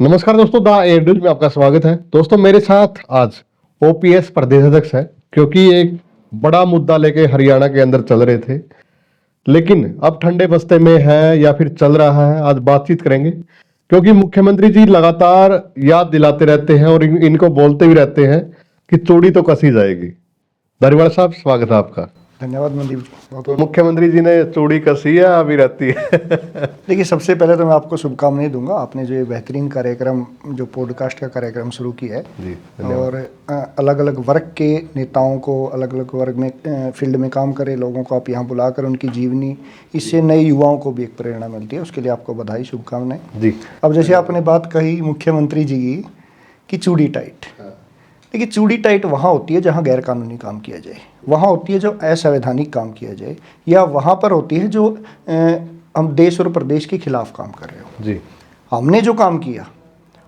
नमस्कार दोस्तों, द एयरड्रिल में आपका स्वागत है। दोस्तों, मेरे साथ आज ओपीएस प्रदेश अध्यक्ष है, क्योंकि एक बड़ा मुद्दा लेके हरियाणा के अंदर चल रहे थे, लेकिन अब ठंडे बस्ते में है या फिर चल रहा है। आज बातचीत करेंगे, क्योंकि मुख्यमंत्री जी लगातार याद दिलाते रहते हैं और इनको बोलते भी रहते हैं कि चूड़ी तो कसी जाएगी। धारीवाल साहब, स्वागत है आपका। धन्यवाद मनदीप जी। तो मुख्यमंत्री जी ने चूड़ी कसी है, अभी रहती है? देखिए, सबसे पहले तो मैं आपको शुभकामनाएं दूंगा। आपने जो ये बेहतरीन कार्यक्रम, जो पॉडकास्ट का कार्यक्रम शुरू किया है जी, और अलग अलग वर्ग के नेताओं को, अलग अलग वर्ग में फील्ड में काम करे लोगों को आप यहाँ बुलाकर उनकी जीवनी, इससे नए युवाओं को भी एक प्रेरणा मिलती है। उसके लिए आपको बधाई, शुभकामनाएं जी। अब जैसे आपने बात कही मुख्यमंत्री जी की चूड़ी टाइट। देखिए, चूड़ी टाइट वहाँ होती है जहाँ गैरकानूनी काम किया जाए, वहाँ होती है जो असंवैधानिक काम किया जाए, या वहाँ पर होती है जो हम देश और प्रदेश के खिलाफ काम कर रहे हो जी। हमने जो काम किया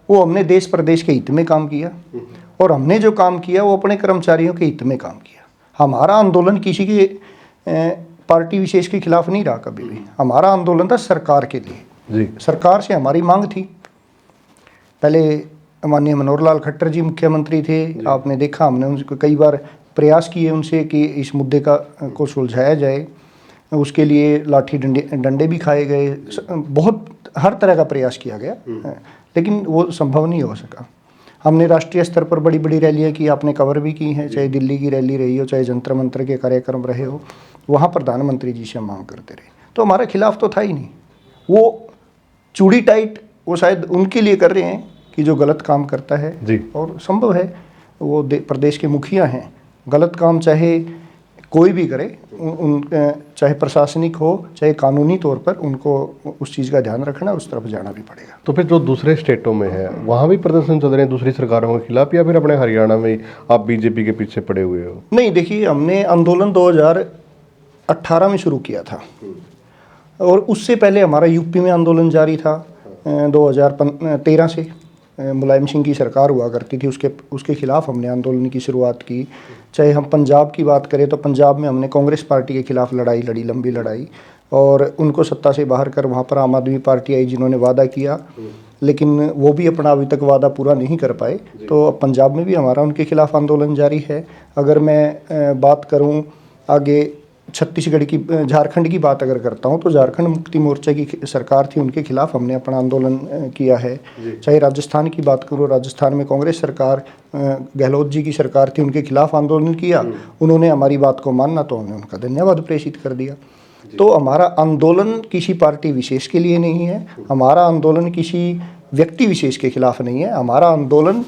वो हमने देश प्रदेश के हित में काम किया, और हमने जो काम किया वो अपने कर्मचारियों के हित में काम किया। हमारा आंदोलन किसी के पार्टी विशेष के खिलाफ नहीं रहा कभी भी। हमारा आंदोलन था सरकार के लिए जी। सरकार से हमारी मांग थी। पहले माननीय मनोहर लाल खट्टर जी मुख्यमंत्री थे, आपने देखा हमने उनको कई बार प्रयास किए उनसे कि इस मुद्दे को सुलझाया जाए। उसके लिए लाठी डंडे भी खाए गए, बहुत हर तरह का प्रयास किया गया, लेकिन वो संभव नहीं हो सका। हमने राष्ट्रीय स्तर पर बड़ी बड़ी रैलियां की, आपने कवर भी की हैं, चाहे दिल्ली की रैली रही हो, चाहे जंतर मंतर के कार्यक्रम रहे हो, वहाँ प्रधानमंत्री जी से मांग करते रहे। तो हमारे खिलाफ तो था ही नहीं। वो चूड़ी टाइट वो शायद उनके लिए कर रहे हैं कि जो गलत काम करता है जी। और संभव है वो प्रदेश के मुखिया हैं, गलत काम चाहे कोई भी करे, चाहे प्रशासनिक हो चाहे कानूनी तौर पर, उनको उस चीज़ का ध्यान रखना, उस तरफ जाना भी पड़ेगा। तो फिर जो दूसरे स्टेटों में है वहाँ भी प्रदर्शन चल रहे हैं दूसरी सरकारों के खिलाफ, या फिर अपने हरियाणा में ही आप बीजेपी के पीछे पड़े हुए हो? नहीं, देखिए, हमने आंदोलन 2018 में शुरू किया था, और उससे पहले हमारा यूपी में आंदोलन जारी था 2013 से। मुलायम सिंह की सरकार हुआ करती थी, उसके खिलाफ हमने आंदोलन की शुरुआत की। चाहे हम पंजाब की बात करें तो पंजाब में हमने कांग्रेस पार्टी के खिलाफ लड़ाई लड़ी, लंबी लड़ाई, और उनको सत्ता से बाहर कर वहाँ पर आम आदमी पार्टी आई, जिन्होंने वादा किया, लेकिन वो भी अपना अभी तक वादा पूरा नहीं कर पाए। तो अब पंजाब में भी हमारा उनके खिलाफ आंदोलन जारी है। अगर मैं बात करूँ आगे छत्तीसगढ़ की, झारखंड की बात अगर करता हूँ, तो झारखंड मुक्ति मोर्चा की सरकार थी, उनके खिलाफ हमने अपना आंदोलन किया है। चाहे राजस्थान की बात करूँ, राजस्थान में कांग्रेस सरकार, गहलोत जी की सरकार थी, उनके खिलाफ आंदोलन किया। उन्होंने हमारी बात को माना तो हमने उनका धन्यवाद प्रेषित कर दिया। तो हमारा आंदोलन किसी पार्टी विशेष के लिए नहीं है, हमारा आंदोलन किसी व्यक्ति विशेष के खिलाफ नहीं है। हमारा आंदोलन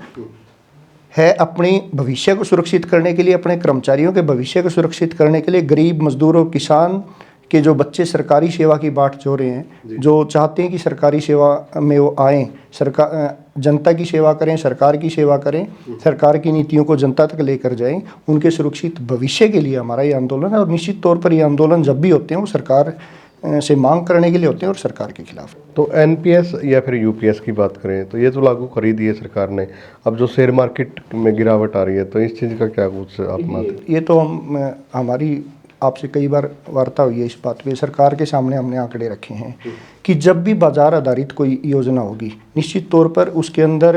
है अपने भविष्य को सुरक्षित करने के लिए, अपने कर्मचारियों के भविष्य को सुरक्षित करने के लिए, गरीब मजदूरों, किसान के जो बच्चे सरकारी सेवा की बाट जो रहे हैं, जो चाहते हैं कि सरकारी सेवा में वो आएँ, जनता की सेवा करें, सरकार की सेवा करें, सरकार की नीतियों को जनता तक लेकर जाएं, उनके सुरक्षित भविष्य के लिए हमारा ये आंदोलन है। और निश्चित तौर पर ये आंदोलन जब भी होते हैं वो सरकार से मांग करने के लिए होते हैं और सरकार के खिलाफ। तो एनपीएस या फिर यूपीएस की बात करें तो ये तो लागू कर ही दी है सरकार ने। अब जो शेयर मार्केट में गिरावट आ रही है, तो इस चीज़ का क्या कुछ आप मानते? ये तो हमारी आपसे कई बार वार्ता हुई है इस बात पे। सरकार के सामने हमने आंकड़े रखे हैं कि जब भी बाजार आधारित कोई योजना होगी, निश्चित तौर पर उसके अंदर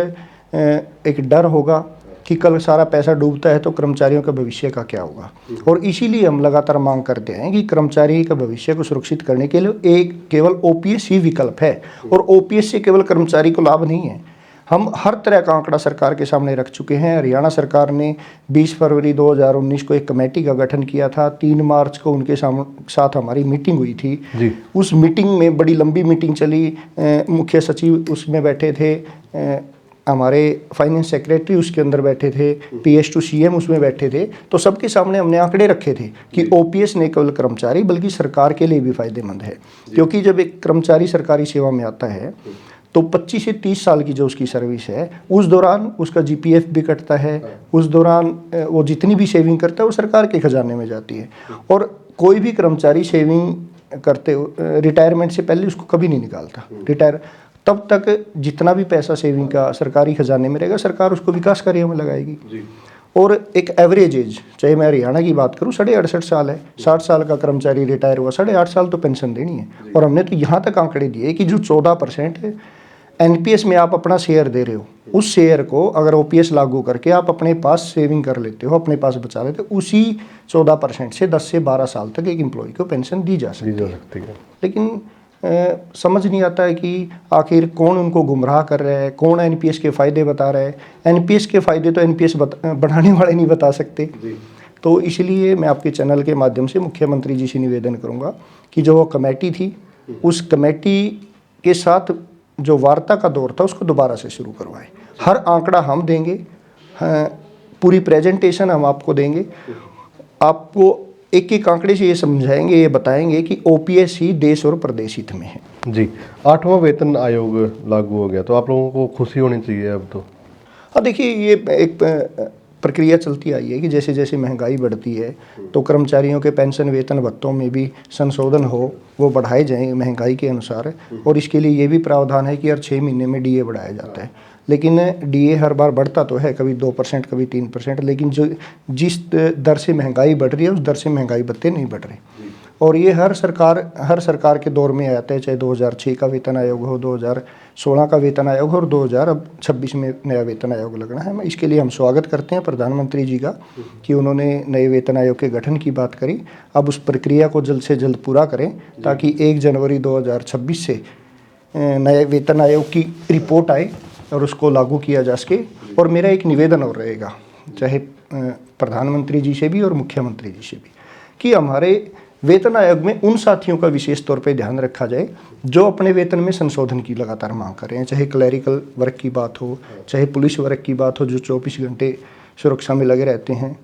एक डर होगा कि कल सारा पैसा डूबता है तो कर्मचारियों का भविष्य का क्या होगा। और इसीलिए हम लगातार मांग करते हैं कि कर्मचारी का भविष्य को सुरक्षित करने के लिए एक केवल ओपीएस ही विकल्प है, और ओपीएस से केवल कर्मचारी को लाभ नहीं है। हम हर तरह का आंकड़ा सरकार के सामने रख चुके हैं। हरियाणा सरकार ने 20 फरवरी 2019 को एक कमेटी का गठन किया था। 3 मार्च को उनके साथ हमारी मीटिंग हुई थी जी। उस मीटिंग में बड़ी लंबी मीटिंग चली, मुख्य सचिव उसमें बैठे थे, हमारे फाइनेंस सेक्रेटरी उसके अंदर बैठे थे, PS to CM उसमें बैठे थे। तो सबके सामने हमने आंकड़े रखे थे कि ओपीएस नहीं केवल कर्मचारी बल्कि सरकार के लिए भी फायदेमंद है, क्योंकि जब एक कर्मचारी सरकारी सेवा में आता है तो 25 से 30 साल की जो उसकी सर्विस है, उस दौरान उसका GPF भी कटता है, उस दौरान वो जितनी भी सेविंग करता है वो सरकार के खजाने में जाती है। और कोई भी कर्मचारी सेविंग करते रिटायरमेंट से पहले उसको कभी नहीं निकालता। रिटायर तब तक जितना भी पैसा सेविंग का सरकारी खजाने में रहेगा, सरकार उसको विकास कार्यों में लगाएगी जी। और एक एवरेज एज, चाहे मैं हरियाणा की बात करूँ, 68.5 साल है। 60 साल का कर्मचारी रिटायर हुआ, 8.5 साल तो पेंशन देनी है। और हमने तो यहाँ तक आंकड़े दिए कि जो 14% एनपीएस में आप अपना शेयर दे रहे हो, उस शेयर को अगर ओपीएस लागू करके आप अपने पास सेविंग कर लेते हो, अपने पास बचा लेते हो, उसी 14% से 10 से 12 साल तक एक एम्प्लॉय को पेंशन दी जा सकती है। लेकिन समझ नहीं आता है कि आखिर कौन उनको गुमराह कर रहा है, कौन एनपीएस के फ़ायदे बता रहा है। एनपीएस के फ़ायदे तो एनपीएस बढ़ाने वाले नहीं बता सकते। तो इसलिए मैं आपके चैनल के माध्यम से मुख्यमंत्री जी से निवेदन करूंगा कि जो वो कमेटी थी, उस कमेटी के साथ जो वार्ता का दौर था उसको दोबारा से शुरू करवाएं। हर आंकड़ा हम देंगे, पूरी प्रेजेंटेशन हम आपको देंगे, आपको एक एक आंकड़े से ये समझाएंगे, ये बताएंगे कि ओपीएस ही देश और प्रदेश हित में है। जी, 8वां वेतन आयोग लागू हो गया तो आप लोगों को खुशी होनी चाहिए अब तो। हाँ, देखिए ये एक प्रक्रिया चलती आई है कि जैसे जैसे महंगाई बढ़ती है तो कर्मचारियों के पेंशन वेतन भत्तों में भी संशोधन हो, वो बढ़ाए जाएं महंगाई के अनुसार। और इसके लिए ये भी प्रावधान है कि हर 6 महीने में डीए बढ़ाया जाता है। लेकिन डीए हर बार बढ़ता तो है, कभी 2% कभी 3%, लेकिन जो जिस दर से महंगाई बढ़ रही है उस दर से महंगाई भत्ते नहीं बढ़ रहे। और ये हर सरकार के दौर में आते हैं, चाहे 2006 का वेतन आयोग हो, 2016 का वेतन आयोग हो और 2026 में नया वेतन आयोग लगना है। इसके लिए हम स्वागत करते हैं प्रधानमंत्री जी का कि उन्होंने नए वेतन आयोग के गठन की बात करी। अब उस प्रक्रिया को जल्द से जल्द पूरा करें ताकि 1 जनवरी 2026 से नए वेतन आयोग की रिपोर्ट आए और उसको लागू किया जा सके। और मेरा एक निवेदन और रहेगा, चाहे प्रधानमंत्री जी से भी और मुख्यमंत्री जी से भी, कि हमारे वेतन आयोग में उन साथियों का विशेष तौर पे ध्यान रखा जाए जो अपने वेतन में संशोधन की लगातार मांग कर रहे हैं। चाहे क्लैरिकल वर्क की बात हो, चाहे पुलिस वर्क की बात हो जो 24 घंटे सुरक्षा में लगे रहते हैं,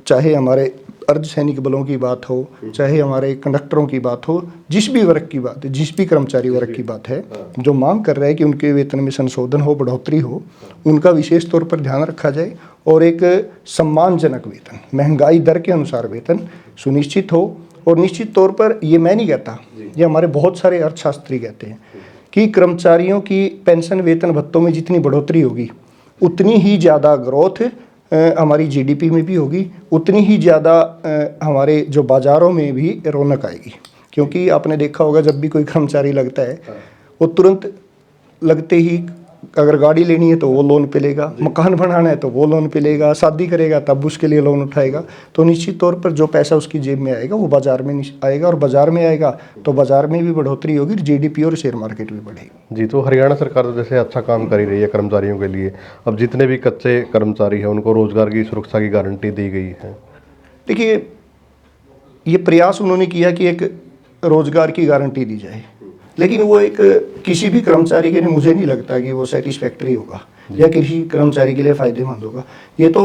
चाहे हमारे अर्धसैनिक बलों की बात हो, चाहे हमारे कंडक्टरों की बात हो, जिस भी वर्ग की बात है, जिस भी कर्मचारी वर्ग की बात है जो मांग कर रहा है कि उनके वेतन में संशोधन हो, बढ़ोतरी हो, उनका विशेष तौर पर ध्यान रखा जाए और एक सम्मानजनक वेतन, महंगाई दर के अनुसार वेतन सुनिश्चित हो। और निश्चित तौर पर ये मैं नहीं कहता, ये हमारे बहुत सारे अर्थशास्त्री कहते हैं कि कर्मचारियों की पेंशन वेतन भत्तों में जितनी बढ़ोतरी होगी उतनी ही ज़्यादा ग्रोथ हमारी जीडीपी में भी होगी, उतनी ही ज़्यादा हमारे जो बाज़ारों में भी रौनक आएगी। क्योंकि आपने देखा होगा जब भी कोई कर्मचारी लगता है वो तुरंत लगते ही अगर गाड़ी लेनी है तो वो लोन पे लेगा, मकान बनाना है तो वो लोन पे लेगा, शादी करेगा तब उसके लिए लोन उठाएगा। तो निश्चित तौर पर जो पैसा उसकी जेब में आएगा वो बाज़ार में आएगा, और बाज़ार में आएगा तो बाज़ार में भी बढ़ोतरी होगी, जीडीपी और शेयर मार्केट भी बढ़ेगी। जी, तो हरियाणा सरकार तो जैसे अच्छा काम कर ही रही है कर्मचारियों के लिए। अब जितने भी कच्चे कर्मचारी हैं उनको रोजगार की सुरक्षा की गारंटी दी गई है। देखिए, ये प्रयास उन्होंने किया कि एक रोजगार की गारंटी दी जाए, लेकिन वो एक किसी भी कर्मचारी के लिए मुझे नहीं लगता कि वो सेटिस्फैक्ट्री होगा या किसी कर्मचारी के लिए फ़ायदेमंद होगा। ये तो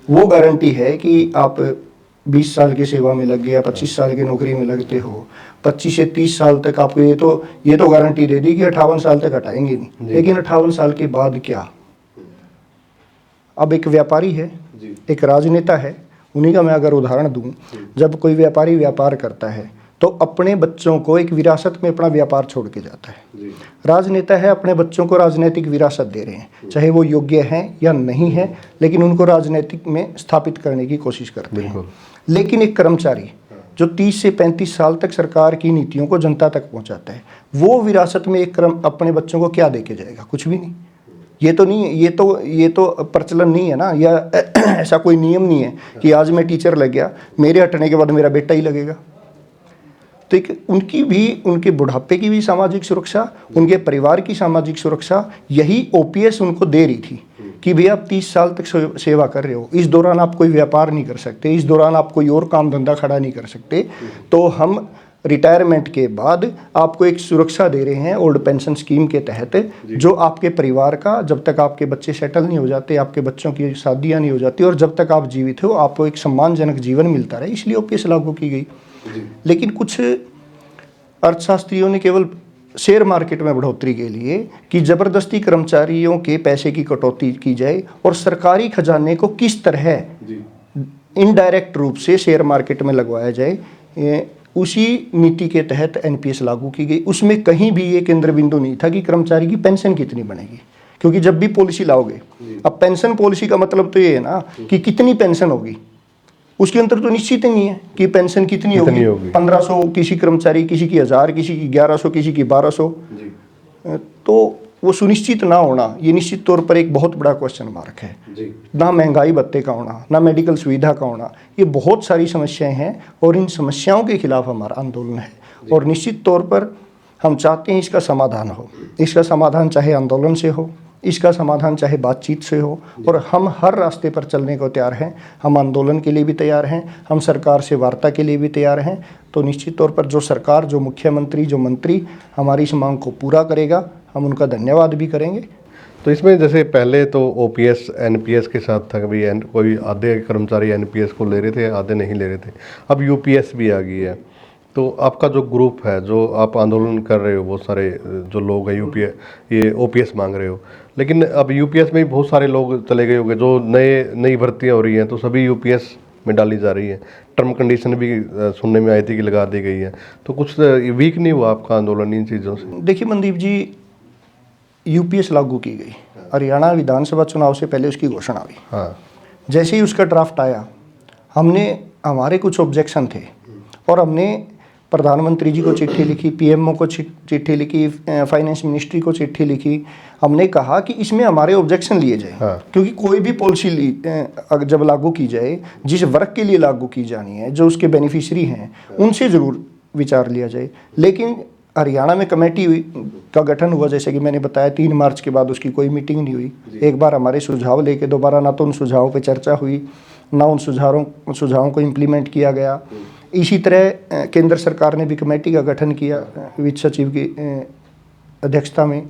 वो गारंटी है कि आप 20 साल की सेवा में लग गए या 25 साल की नौकरी में लगते हो, 25 से 30 साल तक आपको ये तो गारंटी दे दी कि 58 साल तक हटाएंगे नहीं, लेकिन 58 साल के बाद क्या? अब एक व्यापारी है, एक राजनेता है, उन्हीं का मैं अगर उदाहरण दूं, जब कोई व्यापारी व्यापार करता है तो अपने बच्चों को एक विरासत में अपना व्यापार छोड़ के जाता है। राजनेता है, अपने बच्चों को राजनीतिक विरासत दे रहे हैं, चाहे वो योग्य हैं या नहीं है, लेकिन उनको राजनीतिक में स्थापित करने की कोशिश करते हैं। लेकिन एक कर्मचारी जो 30 से 35 साल तक सरकार की नीतियों को जनता तक पहुंचाता है, वो विरासत में अपने बच्चों को क्या दे के जाएगा? कुछ भी नहीं। ये तो नहीं, ये तो प्रचलन नहीं है ना, या ऐसा कोई नियम नहीं है कि आज मैं टीचर लग गया, मेरे हटने के बाद मेरा बेटा ही लगेगा। तो उनकी भी, उनके बुढ़ापे की भी सामाजिक सुरक्षा, उनके परिवार की सामाजिक सुरक्षा यही ओपीएस उनको दे रही थी कि भैया आप 30 साल तक सेवा कर रहे हो, इस दौरान आप कोई व्यापार नहीं कर सकते, इस दौरान आप कोई और काम धंधा खड़ा नहीं कर सकते, तो हम रिटायरमेंट के बाद आपको एक सुरक्षा दे रहे हैं ओल्ड पेंशन स्कीम के तहत, जो आपके परिवार का, जब तक आपके बच्चे सेटल नहीं हो जाते, आपके बच्चों की शादियाँ नहीं हो जाती और जब तक आप जीवित हो, आपको एक सम्मानजनक जीवन मिलता रहे, इसलिए ओपीएस लागू की गई। लेकिन कुछ अर्थशास्त्रियों ने केवल शेयर मार्केट में बढ़ोतरी के लिए कि जबरदस्ती कर्मचारियों के पैसे की कटौती की जाए और सरकारी खजाने को किस तरह इनडायरेक्ट रूप से शेयर मार्केट में लगवाया जाए, उसी नीति के तहत एनपीएस लागू की गई। उसमें कहीं भी ये केंद्र बिंदु नहीं था कि कर्मचारी की पेंशन कितनी बनेगी, क्योंकि जब भी पॉलिसी लाओगे, अब पेंशन पॉलिसी का मतलब तो ये है ना कि कितनी पेंशन होगी, उसके अंदर तो निश्चित ही नहीं है कि पेंशन कितनी होगी। 1500 किसी कर्मचारी, किसी की 1000, किसी की 1100, किसी की 1200। तो वो सुनिश्चित ना होना, ये निश्चित तौर पर एक बहुत बड़ा क्वेश्चन मार्क है। ना महंगाई भत्ते का होना, ना मेडिकल सुविधा का होना, ये बहुत सारी समस्याएं हैं और इन समस्याओं के खिलाफ हमारा आंदोलन है। और निश्चित तौर पर हम चाहते हैं इसका समाधान हो। इसका समाधान चाहे आंदोलन से हो, इसका समाधान चाहे बातचीत से हो, और हम हर रास्ते पर चलने को तैयार हैं। हम आंदोलन के लिए भी तैयार हैं, हम सरकार से वार्ता के लिए भी तैयार हैं। तो निश्चित तौर पर जो सरकार, जो मुख्यमंत्री, जो मंत्री हमारी इस मांग को पूरा करेगा, हम उनका धन्यवाद भी करेंगे। तो इसमें जैसे पहले तो ओपीएस एनपीएस के साथ था, कभी कोई आधे कर्मचारी एनपीएस को ले रहे थे, आधे नहीं ले रहे थे। अब यूपीएस भी आ गई है। तो आपका जो ग्रुप है, जो आप आंदोलन कर रहे हो, बहुत सारे जो लोग हैं ये ओपीएस मांग रहे हो, लेकिन अब यूपीएस में भी बहुत सारे लोग चले गए होंगे। जो नई भर्तियाँ हो रही हैं तो सभी यूपीएस में डाली जा रही है। टर्म कंडीशन भी सुनने में आई थी कि लगा दी गई है। तो कुछ वीक नहीं हुआ आपका आंदोलन इन चीज़ों से? देखिए मनदीप जी, यूपीएस लागू की गई, हरियाणा विधानसभा चुनाव से पहले उसकी घोषणा हुई। हाँ। जैसे ही उसका ड्राफ्ट आया, हमारे कुछ ऑब्जेक्शन थे और हमने प्रधानमंत्री जी को चिट्ठी लिखी, पीएमओ को चिट्ठी लिखी, फाइनेंस मिनिस्ट्री को चिट्ठी लिखी। हमने कहा कि इसमें हमारे ऑब्जेक्शन लिए जाए। हाँ। क्योंकि कोई भी पॉलिसी जब लागू की जाए, जिस वर्ग के लिए लागू की जानी है, जो उसके बेनिफिशियरी हैं, उनसे ज़रूर विचार लिया जाए। लेकिन हरियाणा में कमेटी का गठन हुआ, जैसे कि मैंने बताया 3 मार्च के बाद उसकी कोई मीटिंग नहीं हुई। एक बार हमारे सुझाव लेके दोबारा ना तो उन सुझावों पे चर्चा हुई, ना उन सुझावों को इम्प्लीमेंट किया गया। इसी तरह केंद्र सरकार ने भी कमेटी का गठन किया वित्त सचिव की अध्यक्षता में।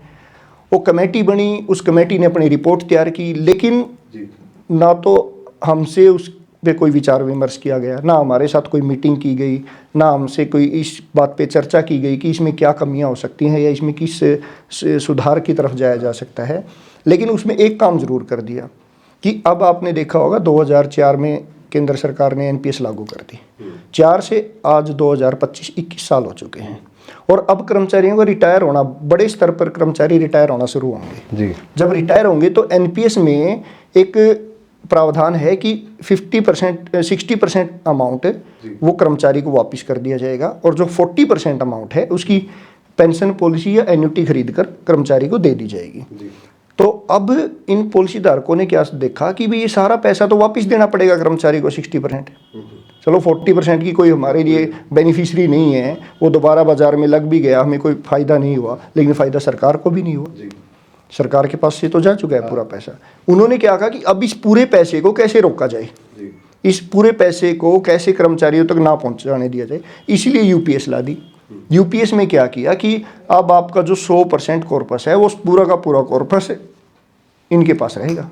वो कमेटी बनी, उस कमेटी ने अपनी रिपोर्ट तैयार की, लेकिन ना तो हमसे उस पे कोई विचार विमर्श किया गया, ना हमारे साथ कोई मीटिंग की गई, ना हमसे कोई इस बात पे चर्चा की गई कि इसमें क्या कमियां हो सकती हैं या इसमें किस सुधार की तरफ जाया जा सकता है। लेकिन उसमें एक काम ज़रूर कर दिया कि अब आपने देखा होगा 2004 में केंद्र सरकार ने एनपीएस लागू कर दी। 4 से आज 2025 21 साल हो चुके हैं और अब कर्मचारियों का रिटायर होना, बड़े स्तर पर कर्मचारी रिटायर होना शुरू होंगे जी। जब रिटायर होंगे तो एनपीएस में एक प्रावधान है कि 60% अमाउंट वो कर्मचारी को वापस कर दिया जाएगा और जो 40% अमाउंट है उसकी पेंशन पॉलिसी या एन्युटी खरीद कर कर्मचारी को दे दी जाएगी। तो अब इन पॉलिसी धारकों ने क्या देखा कि भाई ये सारा पैसा तो वापस देना पड़ेगा कर्मचारी को 60%। चलो 40% की कोई हमारे लिए बेनिफिशियरी नहीं है, वो दोबारा बाजार में लग भी गया, हमें कोई फ़ायदा नहीं हुआ, लेकिन फ़ायदा सरकार को भी नहीं हुआ। सरकार के पास से तो जा चुका है पूरा पैसा। उन्होंने क्या कहा कि अब इस पूरे पैसे को कैसे रोका जाए, इस पूरे पैसे को कैसे कर्मचारियों तक ना पहुंचाने दिया जाए, इसलिए यूपीएस ला दी। यूपीएस में क्या किया कि अब आपका जो 100% कॉर्पस है वो पूरा का पूरा कॉर्पस इनके पास रहेगा,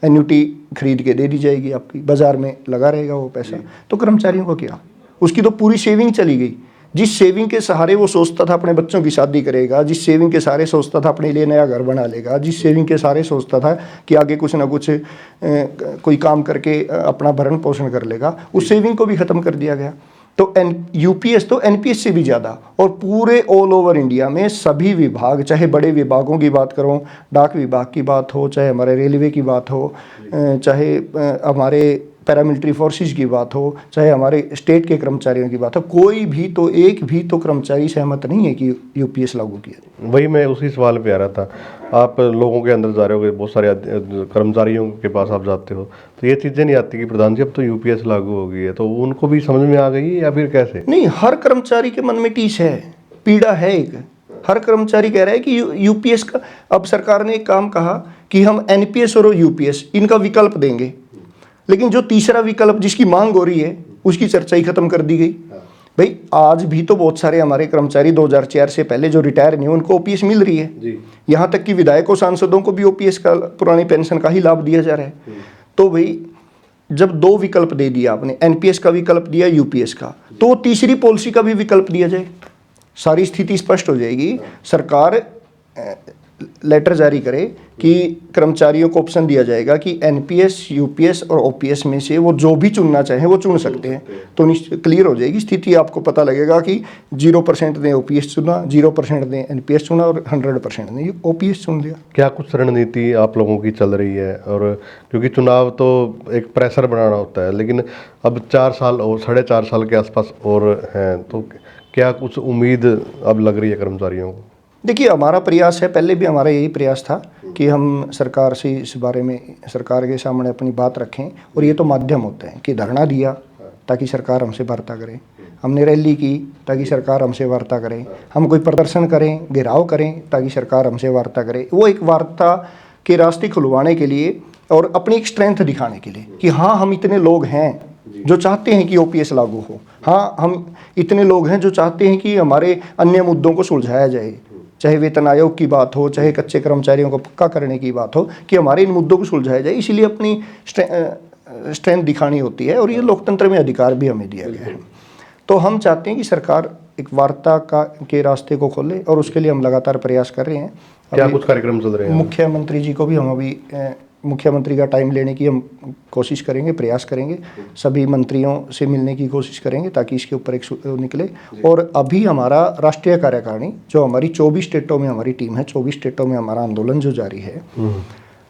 एन्युटी खरीद के दे दी जाएगी, आपकी बाजार में लगा रहेगा वो पैसा। तो कर्मचारियों को क्या, उसकी तो पूरी सेविंग चली गई। जिस सेविंग के सहारे वो सोचता था अपने बच्चों की शादी करेगा, जिस सेविंग के सहारे सोचता था अपने लिए नया घर बना लेगा, जिस सेविंग के सहारे सोचता था कि आगे कुछ ना कुछ कोई काम करके अपना भरण पोषण कर लेगा, उस सेविंग को भी ख़त्म कर दिया गया। तो यूपीएस तो एनपीएस से भी ज़्यादा, और पूरे ऑल ओवर इंडिया में सभी विभाग, चाहे बड़े विभागों की बात करो, डाक विभाग की बात हो, चाहे हमारे रेलवे की बात हो, चाहे हमारे पैरामिलिट्री फोर्सेस की बात हो, चाहे हमारे स्टेट के कर्मचारियों की बात हो, कोई भी तो एक भी तो कर्मचारी सहमत नहीं है कि यूपीएस लागू किया। वही मैं उसी सवाल पे आ रहा था। आप लोगों के अंदर जा रहे हो, बहुत सारे कर्मचारियों के पास आप जाते हो, तो ये चीज़ें नहीं आती कि प्रधान जी अब तो यूपीएस लागू हो गई है, तो उनको भी समझ में आ गई या फिर कैसे? नहीं, हर कर्मचारी के मन में टीस है, पीड़ा है एक। हर कर्मचारी कह रहा है कि यूपीएस का, अब सरकार ने एक काम कहा कि हम एनपीएस और यूपीएस इनका विकल्प देंगे, लेकिन जो तीसरा विकल्प जिसकी मांग हो रही है उसकी चर्चा ही खत्म कर दी गई। भाई आज भी तो बहुत सारे हमारे कर्मचारी 2004 से पहले जो रिटायर नहीं, उनको ओपीएस मिल रही है। यहाँ तक कि विधायकों सांसदों को भी ओपीएस का, पुरानी पेंशन का ही लाभ दिया जा रहा है। तो भाई जब 2 विकल्प दे दिया आपने, एनपीएस का विकल्प दिया, यूपीएस का, तो तीसरी पॉलिसी का भी विकल्प दिया जाए, सारी स्थिति स्पष्ट हो जाएगी। सरकार लेटर जारी करे कि कर्मचारियों को ऑप्शन दिया जाएगा कि एनपीएस, यूपीएस और ओपीएस में से वो जो भी चुनना चाहें वो चुन सकते हैं, तो क्लियर हो जाएगी स्थिति। आपको पता लगेगा कि 0% ने ओपीएस चुना, 0% ने एनपीएस चुना और 100% ने ओपीएस चुन लिया। क्या कुछ रणनीति आप लोगों की चल रही है? और क्योंकि चुनाव तो एक प्रेशर बनाना होता है, लेकिन अब 4 साल और 4.5 साल के आसपास और हैं, तो क्या कुछ उम्मीद अब लग रही है कर्मचारियों को? देखिए, हमारा प्रयास है, पहले भी हमारा यही प्रयास था कि हम सरकार से इस बारे में, सरकार के सामने अपनी बात रखें। और ये तो माध्यम होते हैं कि धरना दिया ताकि सरकार हमसे वार्ता करे, हमने रैली की ताकि सरकार हमसे वार्ता करे, हम कोई प्रदर्शन करें, घेराव करें ताकि सरकार हमसे वार्ता करे। वो एक वार्ता के रास्ते खुलवाने के लिए और अपनी एक स्ट्रेंथ दिखाने के लिए कि हाँ, हम इतने लोग हैं जो चाहते हैं कि ओपीएस लागू हो, हाँ, हम इतने लोग हैं जो चाहते हैं कि हमारे अन्य मुद्दों को सुलझाया जाए, चाहे वेतन आयोग की बात हो, चाहे कच्चे कर्मचारियों को पक्का करने की बात हो, कि हमारे इन मुद्दों को सुलझाया जाए। इसीलिए अपनी स्ट्रेंथ दिखानी होती है और ये लोकतंत्र में अधिकार भी हमें दिया गया है। तो हम चाहते हैं कि सरकार एक वार्ता के रास्ते को खोले और उसके लिए हम लगातार प्रयास कर रहे हैं। क्या कुछ कार्यक्रम चल रहे हैं? मुख्यमंत्री जी को भी हम अभी मुख्यमंत्री का टाइम लेने की हम कोशिश करेंगे, प्रयास करेंगे, सभी मंत्रियों से मिलने की कोशिश करेंगे ताकि इसके ऊपर एक निकले। और अभी हमारा राष्ट्रीय कार्यकारिणी, जो हमारी 24 स्टेटों में हमारी टीम है, 24 स्टेटों में हमारा आंदोलन जो जारी है,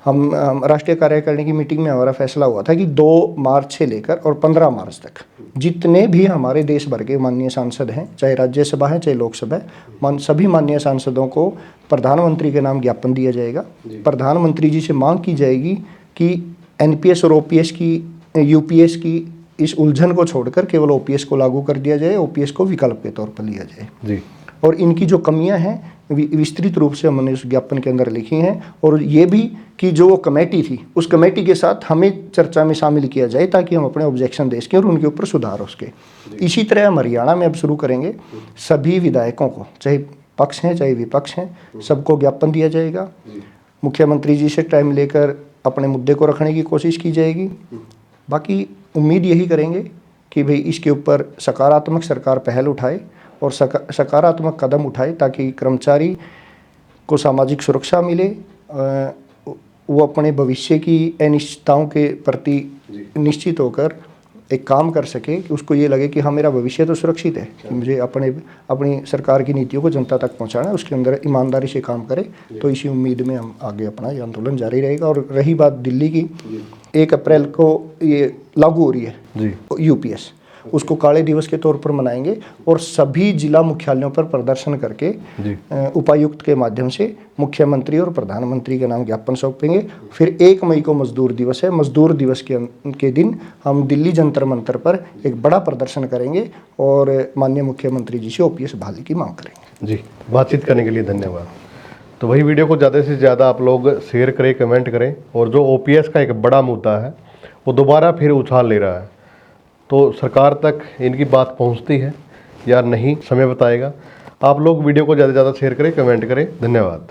हम राष्ट्रीय कार्यकारिणी की मीटिंग में हमारा फैसला हुआ था कि 2 मार्च से लेकर और 15 मार्च तक जितने भी हमारे देश भर के माननीय सांसद हैं, चाहे राज्यसभा है चाहे लोकसभा है, सभी माननीय सांसदों को प्रधानमंत्री के नाम ज्ञापन दिया जाएगा। प्रधानमंत्री जी से मांग की जाएगी कि एनपीएस और ओपीएस की, यूपीएस की इस उलझन को छोड़कर केवल ओपीएस को लागू कर दिया जाए, ओपीएस को विकल्प के तौर पर लिया जाए जी। और इनकी जो कमियां हैं विस्तृत रूप से हमने उस ज्ञापन के अंदर लिखी हैं। और ये भी कि जो कमेटी थी, उस कमेटी के साथ हमें चर्चा में शामिल किया जाए ताकि हम अपने ऑब्जेक्शन दे सकें और उनके ऊपर सुधार हो सके। इसी तरह हम हरियाणा में अब शुरू करेंगे, सभी विधायकों को, चाहे पक्ष हैं चाहे विपक्ष हैं, सबको ज्ञापन दिया जाएगा। मुख्यमंत्री जी से टाइम लेकर अपने मुद्दे को रखने की कोशिश की जाएगी। बाकी उम्मीद यही करेंगे कि भाई इसके ऊपर सकारात्मक सरकार पहल उठाए और सकारात्मक कदम उठाए ताकि कर्मचारी को सामाजिक सुरक्षा मिले, वो अपने भविष्य की अनिश्चितताओं के प्रति निश्चित होकर एक काम कर सके कि उसको ये लगे कि हाँ, मेरा भविष्य तो सुरक्षित है, कि मुझे अपनी सरकार की नीतियों को जनता तक पहुंचाना है, उसके अंदर ईमानदारी से काम करे। तो इसी उम्मीद में हम आगे अपना ये आंदोलन जारी रहेगा। और रही बात दिल्ली की, 1 अप्रैल को ये लागू हो रही है यूपीएस, उसको काले दिवस के तौर पर मनाएंगे और सभी जिला मुख्यालयों पर प्रदर्शन करके उपायुक्त के माध्यम से मुख्यमंत्री और प्रधानमंत्री के नाम ज्ञापन सौंपेंगे। फिर 1 मई को मजदूर दिवस है, मजदूर दिवस के दिन हम दिल्ली जंतर मंतर पर एक बड़ा प्रदर्शन करेंगे और माननीय मुख्यमंत्री जी से ओपीएस बहाली की मांग करेंगे। जी, बातचीत करने के लिए धन्यवाद। तो वही वीडियो को ज़्यादा से ज़्यादा आप लोग शेयर करें, कमेंट करें। और जो ओपीएस का एक बड़ा मुद्दा है वो दोबारा फिर उछाल ले रहा है, तो सरकार तक इनकी बात पहुंचती है या नहीं, समय बताएगा। आप लोग वीडियो को ज़्यादा से ज़्यादा शेयर करें, कमेंट करें। धन्यवाद।